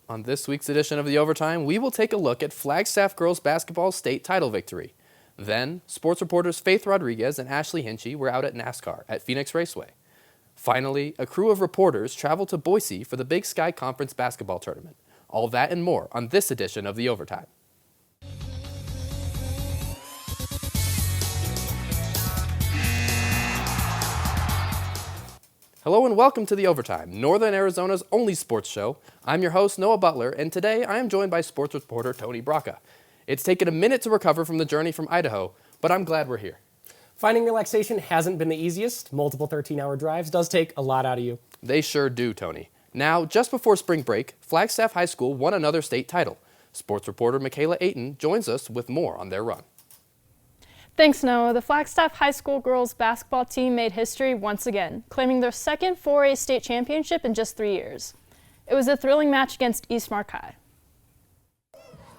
On this week's edition of The Overtime, we will take a look at Flagstaff girls basketball state title victory. Then, sports reporters Faith Rodriguez and Ashley Hinchy were out at NASCAR at Phoenix Raceway. Finally, a crew of reporters traveled to Boise for the Big Sky Conference basketball tournament. All that and more on this edition of The Overtime. Hello and welcome to The Overtime, Northern Arizona's only sports show. I'm your host, Noah Butler, and today I am joined by sports reporter Tony Braca. It's taken a minute to recover from the journey from Idaho, but I'm glad we're here. Finding relaxation hasn't been the easiest. Multiple 13-hour drives does take a lot out of you. They sure do, Tony. Now, just before spring break, Flagstaff High School won another state title. Sports reporter Michaela Ayton joins us with more on their run. Thanks, Noah. The Flagstaff High School girls basketball team made history once again, claiming their second 4A state championship in just 3 years. It was a thrilling match against Eastmark High.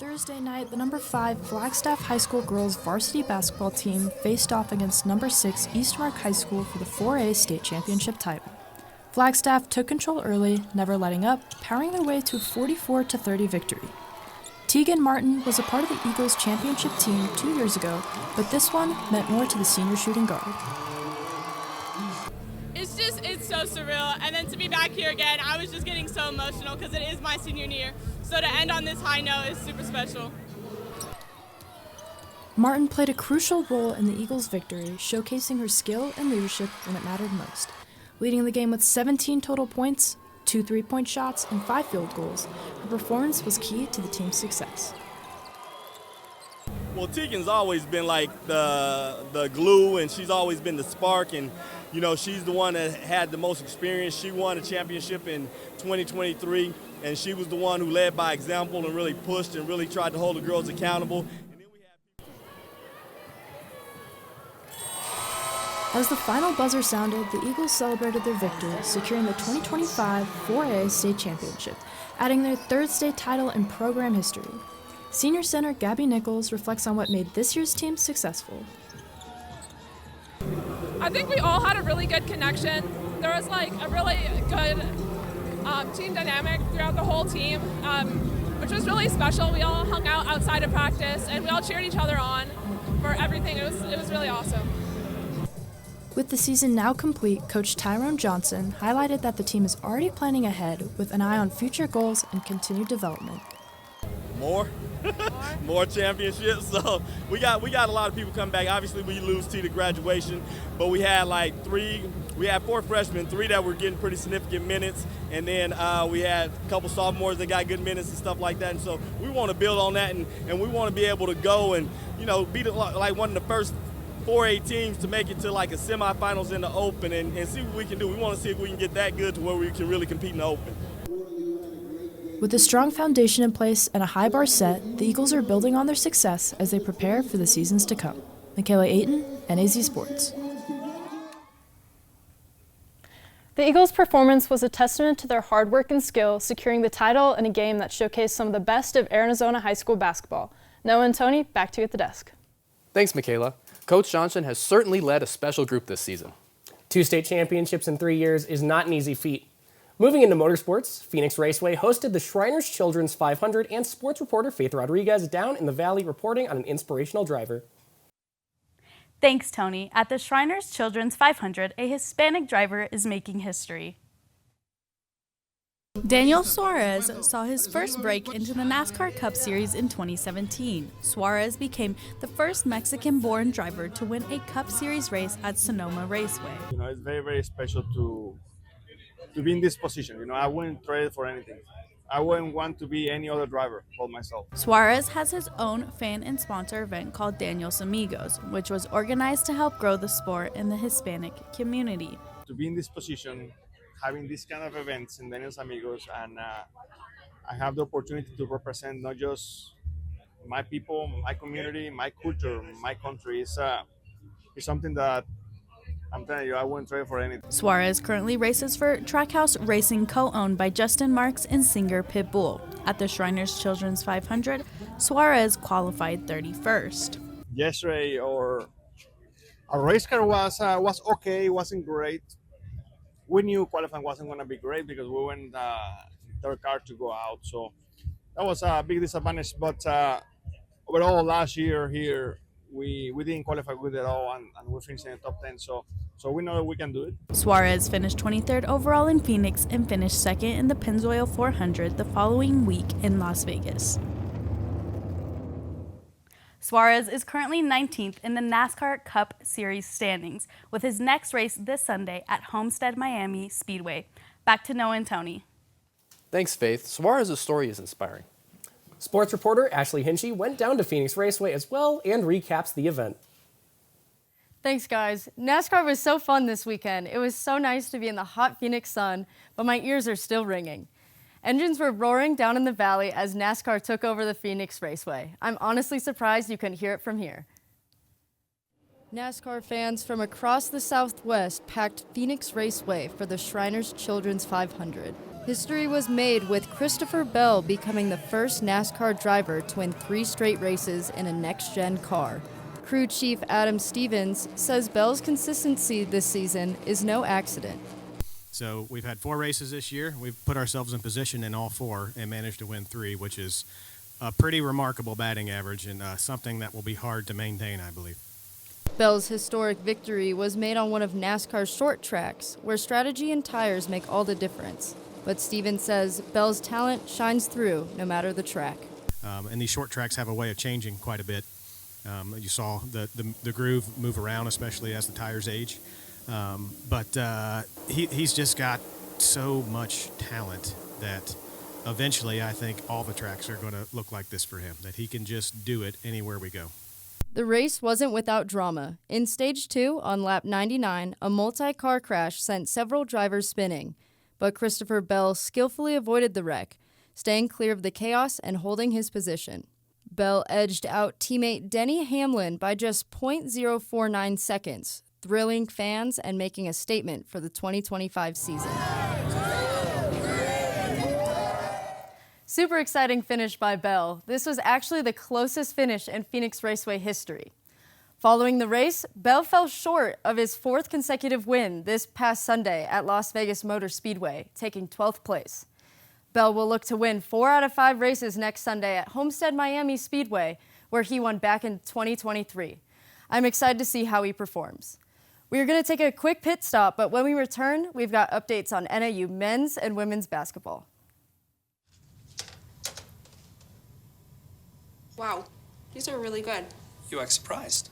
Thursday night, the number 5 Flagstaff High School girls varsity basketball team faced off against number 6 Eastmark High School for the 4A state championship title. Flagstaff took control early, never letting up, powering their way to a 44-30 victory. Tegan Martin was a part of the Eagles championship team 2 years ago, but this one meant more to the senior shooting guard. It's so surreal, and then to be back here again, I was just getting so emotional because it is my senior year, so to end on this high note is super special. Martin played a crucial role in the Eagles' victory, showcasing her skill and leadership when it mattered most, leading the game with 17 total points, 2 3-point shots, and 5 field goals. Her performance was key to the team's success. Well, Tegan's always been like the glue, and she's always been the spark, and you know, she's the one that had the most experience. She won a championship in 2023, and she was the one who led by example and really pushed and really tried to hold the girls accountable. As the final buzzer sounded, the Eagles celebrated their victory, securing the 2025 4A state championship, adding their third state title in program history. Senior center Gabby Nichols reflects on what made this year's team successful. I think we all had a really good connection. There was like a really good team dynamic throughout the whole team, which was really special. We all hung out outside of practice, and we all cheered each other on for everything. It was really awesome. With the season now complete, Coach Tyrone Johnson highlighted that the team is already planning ahead with an eye on future goals and continued development. More championships. So we got a lot of people come back. Obviously, we lose T to graduation, but we had we had 4 freshmen, 3 that were getting pretty significant minutes, and then we had a couple sophomores that got good minutes and stuff like that. And so we want to build on that, and we want to be able to go and be like one of the first 4A teams to make it to like a semifinals in the Open and see what we can do. We want to see if we can get that good to where we can really compete in the Open. With a strong foundation in place and a high bar set, the Eagles are building on their success as they prepare for the seasons to come. Michaela Ayton, NAZ Sports. The Eagles' performance was a testament to their hard work and skill, securing the title in a game that showcased some of the best of Arizona high school basketball. Noah and Tony, back to you at the desk. Thanks, Michaela. Coach Johnson has certainly led a special group this season. 2 state championships in 3 years is not an easy feat. Moving into motorsports, Phoenix Raceway hosted the Shriners Children's 500, and sports reporter Faith Rodriguez down in the valley reporting on an inspirational driver. Thanks, Tony. At the Shriners Children's 500, a Hispanic driver is making history. Daniel Suarez saw his first break into the NASCAR Cup Series in 2017. Suarez became the first Mexican-born driver to win a Cup Series race at Sonoma Raceway. It's very, very special to be in this position. I wouldn't trade for anything. I wouldn't want to be any other driver but myself. Suarez has his own fan and sponsor event called Daniel's Amigos, which was organized to help grow the sport in the Hispanic community. To be in this position, having these kind of events in Daniel's Amigos, and I have the opportunity to represent not just my people, my community, my culture, my country. It's something that I'm telling you, I wouldn't trade for anything. Suarez currently races for Trackhouse Racing, co-owned by Justin Marks and singer Pitbull. At the Shriners Children's 500, Suarez qualified 31st. Yesterday, our race car was okay, it wasn't great. We knew qualifying wasn't going to be great because we went third car to go out. So that was a big disadvantage. But overall, last year here, we didn't qualify good at all, and we finished in the top 10. So we know that we can do it. Suarez finished 23rd overall in Phoenix and finished second in the Pennzoil 400 the following week in Las Vegas. Suarez is currently 19th in the NASCAR Cup Series standings, with his next race this Sunday at Homestead Miami Speedway. Back to Noah and Tony. Thanks, Faith. Suarez's story is inspiring. Sports reporter Ashley Hinchy went down to Phoenix Raceway as well and recaps the event. Thanks, guys. NASCAR was so fun this weekend. It was so nice to be in the hot Phoenix sun, but my ears are still ringing. Engines were roaring down in the valley as NASCAR took over the Phoenix Raceway. I'm honestly surprised you couldn't hear it from here. NASCAR fans from across the Southwest packed Phoenix Raceway for the Shriners Children's 500. History was made with Christopher Bell becoming the first NASCAR driver to win 3 straight races in a next-gen car. Crew chief Adam Stevens says Bell's consistency this season is no accident. So we've had 4 races this year. We've put ourselves in position in all 4 and managed to win 3, which is a pretty remarkable batting average and something that will be hard to maintain, I believe. Bell's historic victory was made on one of NASCAR's short tracks, where strategy and tires make all the difference. But Stevens says Bell's talent shines through no matter the track. And these short tracks have a way of changing quite a bit. You saw the groove move around, especially as the tires age. But he's just got so much talent that eventually I think all the tracks are going to look like this for him, that he can just do it anywhere we go. The race wasn't without drama. In Stage 2, on lap 99, a multi-car crash sent several drivers spinning. But Christopher Bell skillfully avoided the wreck, staying clear of the chaos and holding his position. Bell edged out teammate Denny Hamlin by just .049 seconds, thrilling fans and making a statement for the 2025 season. Super exciting finish by Bell. This was actually the closest finish in Phoenix Raceway history. Following the race, Bell fell short of his 4th consecutive win this past Sunday at Las Vegas Motor Speedway, taking 12th place. Bell will look to win 4 out of 5 races next Sunday at Homestead Miami Speedway, where he won back in 2023. I'm excited to see how he performs. We're going to take a quick pit stop, but when we return, we've got updates on NAU men's and women's basketball. Wow, these are really good. You act surprised.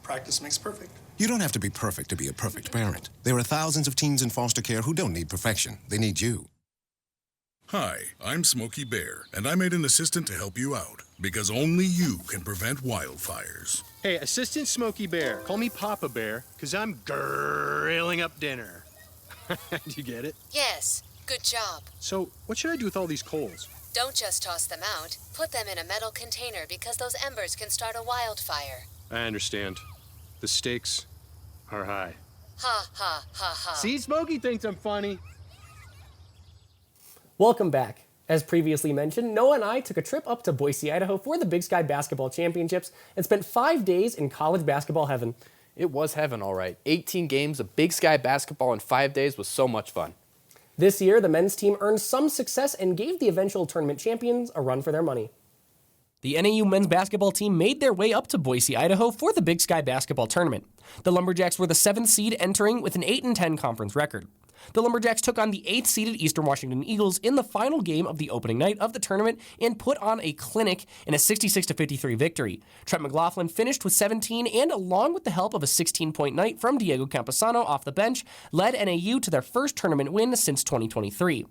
Practice makes perfect. You don't have to be perfect to be a perfect parent. There are thousands of teens in foster care who don't need perfection. They need you. Hi, I'm Smokey Bear, and I made an assistant to help you out, because only you can prevent wildfires. Hey, Assistant Smokey Bear, call me Papa Bear, because I'm grilling up dinner. Do you get it? Yes, good job. So, what should I do with all these coals? Don't just toss them out. Put them in a metal container because those embers can start a wildfire. I understand. The stakes are high. Ha, ha, ha, ha. See, Smokey thinks I'm funny. Welcome back. As previously mentioned, Noah and I took a trip up to Boise, Idaho for the Big Sky Basketball Championships and spent 5 days in college basketball heaven. It was heaven, all right. 18 games of Big Sky basketball in 5 days was so much fun. This year, the men's team earned some success and gave the eventual tournament champions a run for their money. The NAU men's basketball team made their way up to Boise, Idaho for the Big Sky Basketball Tournament. The Lumberjacks were the 7th seed entering with an 8-10 conference record. The Lumberjacks took on the 8th-seeded Eastern Washington Eagles in the final game of the opening night of the tournament and put on a clinic in a 66-53 victory. Trent McLaughlin finished with 17 and, along with the help of a 16-point night from Diego Camposano off the bench, led NAU to their first tournament win since 2023.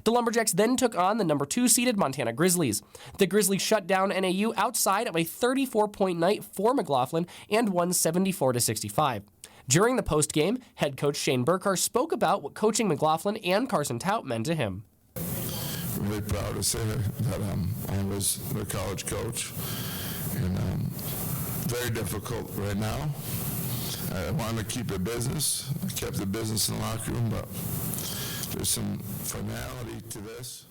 The Lumberjacks then took on the number 2-seeded Montana Grizzlies. The Grizzlies shut down NAU outside of a 34-point night for McLaughlin and won 74-65. During the post-game, head coach Shane Burkhart spoke about what coaching McLaughlin and Carson Tout meant to him. I'm really proud to say that I was their college coach, and very difficult right now. I wanted to keep the business. I kept the business in the locker room, but there's some finality to this.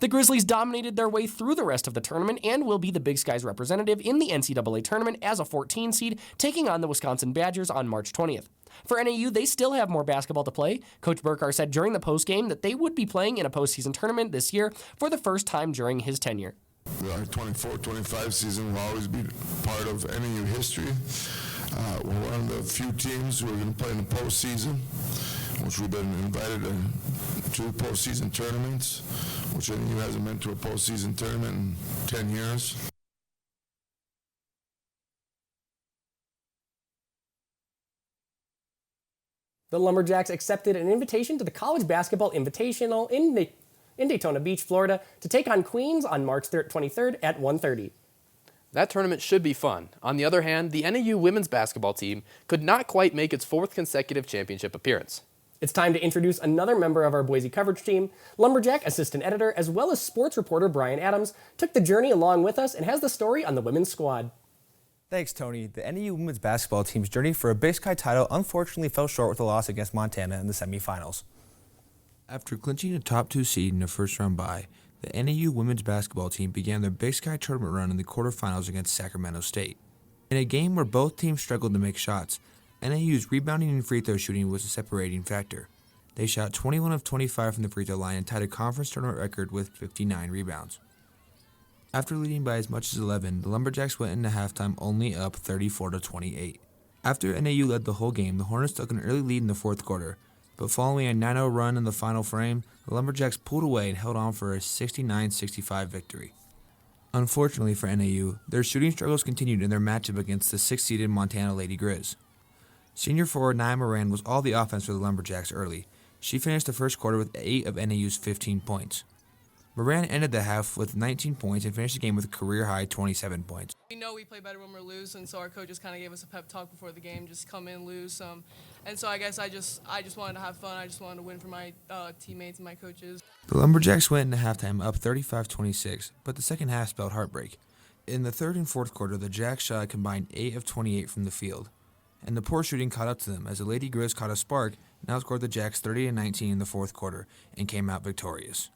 The Grizzlies dominated their way through the rest of the tournament and will be the Big Sky's representative in the NCAA tournament as a 14 seed, taking on the Wisconsin Badgers on March 20th. For NAU, they still have more basketball to play. Coach Burkar said during the postgame that they would be playing in a postseason tournament this year for the first time during his tenure. Our 24-25 season will always be part of NAU history. We're one of the few teams who are going to play in the postseason, which we've been invited to postseason tournaments, which NAU hasn't been to a postseason tournament in 10 years. The Lumberjacks accepted an invitation to the College Basketball Invitational in Daytona Beach, Florida, to take on Queens on March 23rd at 1:30. That tournament should be fun. On the other hand, the NAU women's basketball team could not quite make its 4th consecutive championship appearance. It's time to introduce another member of our Boise coverage team. Lumberjack assistant editor as well as sports reporter Brian Adams took the journey along with us and has the story on the women's squad. Thanks, Tony. The NAU women's basketball team's journey for a Big Sky title unfortunately fell short with a loss against Montana in the semifinals. After clinching a top 2 seed in a first-round bye, the NAU women's basketball team began their Big Sky tournament run in the quarterfinals against Sacramento State. In a game where both teams struggled to make shots, NAU's rebounding and free throw shooting was a separating factor. They shot 21 of 25 from the free throw line and tied a conference tournament record with 59 rebounds. After leading by as much as 11, the Lumberjacks went into halftime only up 34-28. After NAU led the whole game, the Hornets took an early lead in the fourth quarter, but following a 9-0 run in the final frame, the Lumberjacks pulled away and held on for a 69-65 victory. Unfortunately for NAU, their shooting struggles continued in their matchup against the 6th-seeded Montana Lady Grizz. Senior forward Nia Moran was all the offense for the Lumberjacks early. She finished the first quarter with 8 of NAU's 15 points. Moran ended the half with 19 points and finished the game with a career-high 27 points. We know we play better when we're losing, so our coaches kind of gave us a pep talk before the game, just come in, lose some. And so I guess I just wanted to have fun. I just wanted to win for my teammates and my coaches. The Lumberjacks went into halftime up 35-26, but the second half spelled heartbreak. In the third and fourth quarter, the Jacks shot a combined 8 of 28 from the field, and the poor shooting caught up to them as the Lady Grizz caught a spark and outscored the Jacks 30-19 in the fourth quarter and came out victorious.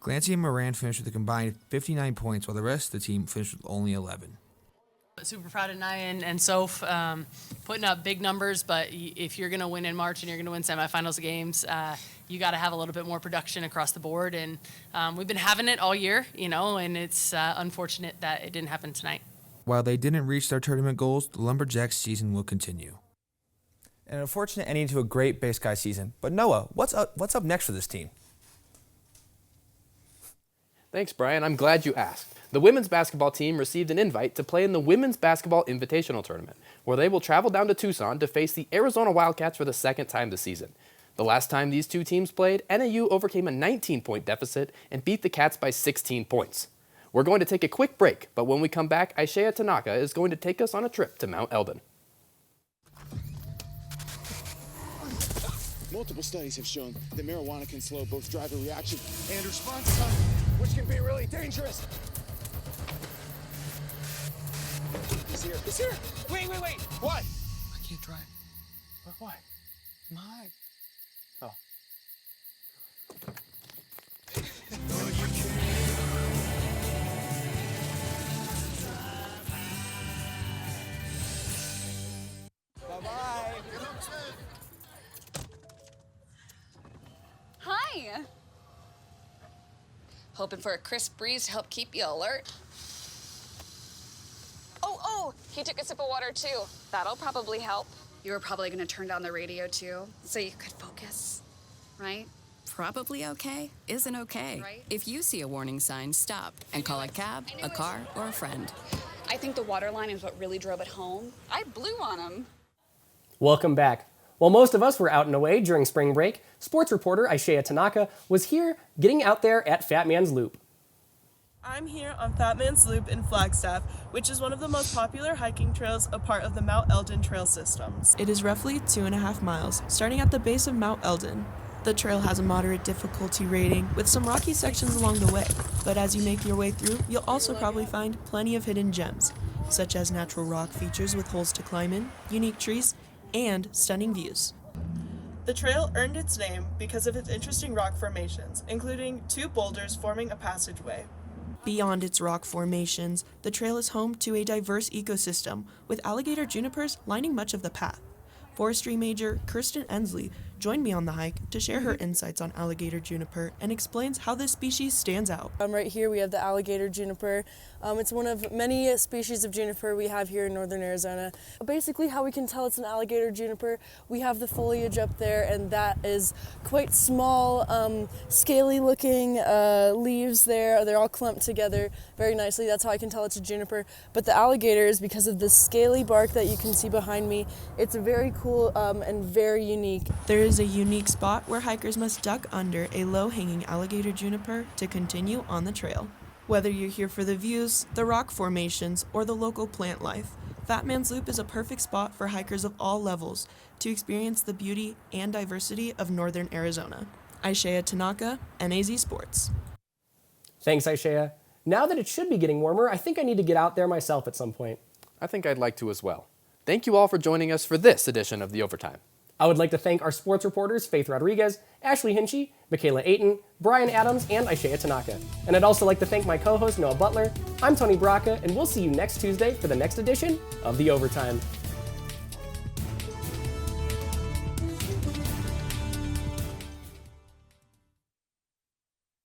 Glancy and Moran finished with a combined 59 points, while the rest of the team finished with only 11. Super proud of Nia and Soph putting up big numbers, but if you're going to win in March and you're going to win semifinals games, you got to have a little bit more production across the board. And we've been having it all year, and it's unfortunate that it didn't happen tonight. While they didn't reach their tournament goals, the Lumberjacks season will continue. An unfortunate ending to a great Big Sky season. But Noah, what's up next for this team? Thanks, Brian. I'm glad you asked. The women's basketball team received an invite to play in the Women's Basketball Invitational Tournament, where they will travel down to Tucson to face the Arizona Wildcats for the second time this season. The last time these two teams played, NAU overcame a 19-point deficit and beat the Cats by 16 points. We're going to take a quick break, but when we come back, Aishea Tanaka is going to take us on a trip to Mount Eldon. Multiple studies have shown that marijuana can slow both driver reaction and response time, which can be really dangerous. He's here. He's here. Wait. What? I can't drive. Why? My. Oh. Bye-bye. Hi. Hoping for a crisp breeze to help keep you alert. Oh, he took a sip of water too. That'll probably help. You were probably gonna turn down the radio too, so you could focus, right? Probably okay isn't okay. Right? If you see a warning sign, stop and call a cab, a car, or a friend. I think the water line is what really drove it home. I blew on him. Welcome back. While most of us were out and away during spring break, sports reporter Aishea Tanaka was here getting out there at Fat Man's Loop. I'm here on Fat Man's Loop in Flagstaff, which is one of the most popular hiking trails, a part of the Mount Eldon Trail Systems. It is roughly 2.5 miles, starting at the base of Mount Eldon. The trail has a moderate difficulty rating, with some rocky sections along the way, but as you make your way through, you'll also probably find plenty of hidden gems, such as natural rock features with holes to climb in, unique trees, and stunning views. The The trail earned its name because of its interesting rock formations, including 2 boulders forming a passageway. Beyond its rock formations, the trail is home to a diverse ecosystem, with alligator junipers lining much of the path. Forestry major Kirsten Ensley joined me on the hike to share her insights on alligator juniper and explains how this species stands out. Right here we have the alligator juniper. It's one of many species of juniper we have here in northern Arizona. Basically how we can tell it's an alligator juniper, we have the foliage up there, and that is quite small, scaly looking leaves there. They're all clumped together very nicely. That's how I can tell it's a juniper. But the alligator is because of the scaly bark that you can see behind me. It's very cool and very unique. There is a unique spot where hikers must duck under a low-hanging alligator juniper to continue on the trail. Whether you're here for the views, the rock formations, or the local plant life, Fat Man's Loop is a perfect spot for hikers of all levels to experience the beauty and diversity of northern Arizona. Aishaya Tanaka, NAZ Sports. Thanks, Aishaya. Now that it should be getting warmer, I think I need to get out there myself at some point. I think I'd like to as well. Thank you all for joining us for this edition of The Overtime. I would like to thank our sports reporters, Faith Rodriguez, Ashley Hinchy, Michaela Ayton, Brian Adams, and Aishaya Tanaka. And I'd also like to thank my co-host, Noah Butler. I'm Tony Braca, and we'll see you next Tuesday for the next edition of The Overtime.